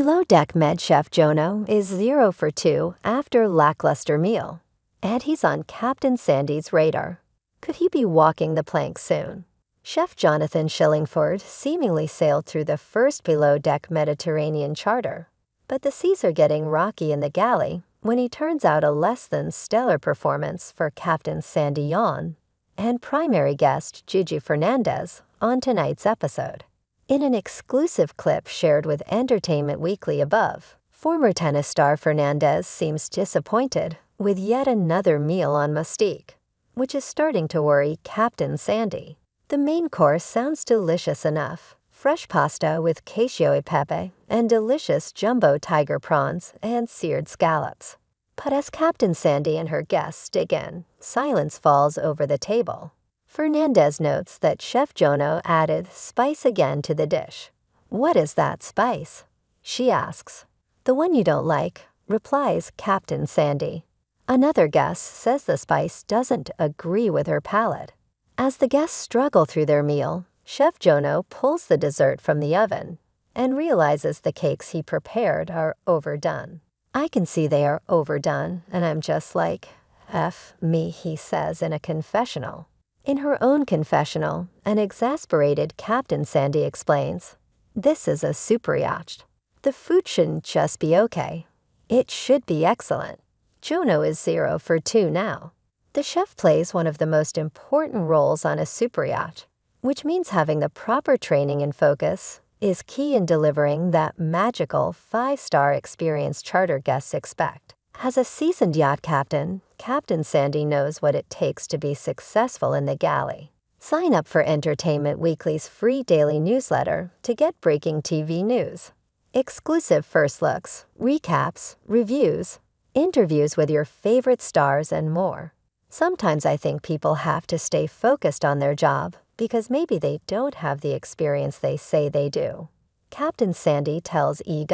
Below Deck Med Chef Jono is 0 for 2 after lackluster meal, and he's on Captain Sandy's radar. Could he be walking the plank soon? Chef Jonathan Shillingford seemingly sailed through the first below-deck Mediterranean charter, but the seas are getting rocky in the galley when he turns out a less-than-stellar performance for Captain Sandy Yawn and primary guest Gigi Fernandez on tonight's episode. In an exclusive clip shared with Entertainment Weekly above, former tennis star Fernandez seems disappointed with yet another meal on Mystique, which is starting to worry Captain Sandy. The main course sounds delicious enough: fresh pasta with cacio e pepe and delicious jumbo tiger prawns and seared scallops. But as Captain Sandy and her guests dig in, silence falls over the table. Fernandez notes that Chef Jono added spice again to the dish. "What is that spice?" she asks. "The one you don't like," replies Captain Sandy. Another guest says the spice doesn't agree with her palate. As the guests struggle through their meal, Chef Jono pulls the dessert from the oven and realizes the cakes he prepared are overdone. "I can see they are overdone, and I'm just like, F me," he says in a confessional. In her own confessional, an exasperated Captain Sandy explains, "This is a super yacht. The food shouldn't just be okay. It should be excellent." Jono is 0 for 2 now. The chef plays one of the most important roles on a super yacht, which means having the proper training and focus is key in delivering that magical 5-star experience charter guests expect. As a seasoned yacht captain, Captain Sandy knows what it takes to be successful in the galley. Sign up for Entertainment Weekly's free daily newsletter to get breaking TV news, exclusive first looks, recaps, reviews, interviews with your favorite stars, and more. Sometimes I think people have to stay focused on their job because maybe they don't have the experience they say they do. Captain Sandy tells E!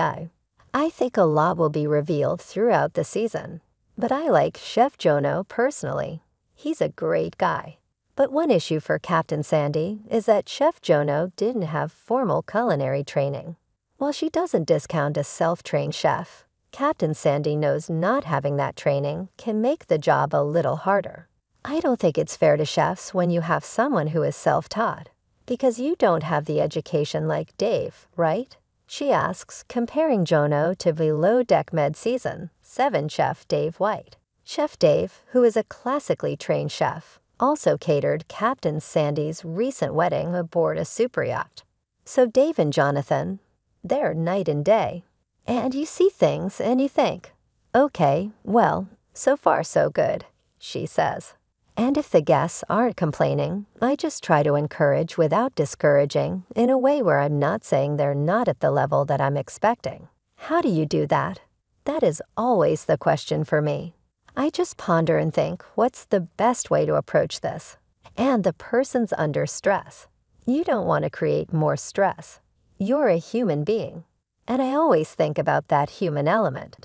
"I think a lot will be revealed throughout the season, but I like Chef Jono personally. He's a great guy." But one issue for Captain Sandy is that Chef Jono didn't have formal culinary training. While she doesn't discount a self-trained chef, Captain Sandy knows not having that training can make the job a little harder. "I don't think it's fair to chefs when you have someone who is self-taught, because you don't have the education like Dave, right?" she asks, comparing Jono to Below Deck Med Season 7 chef Dave White. Chef Dave, who is a classically trained chef, also catered Captain Sandy's recent wedding aboard a super yacht. So Dave and Jonathan, they're night and day. And you see things and you think, "Okay, well, so far so good," she says. And if the guests aren't complaining, I just try to encourage without discouraging in a way where I'm not saying they're not at the level that I'm expecting. How do you do that? That is always the question for me. I just ponder and think, what's the best way to approach this? And the person's under stress. You don't want to create more stress. You're a human being. And I always think about that human element.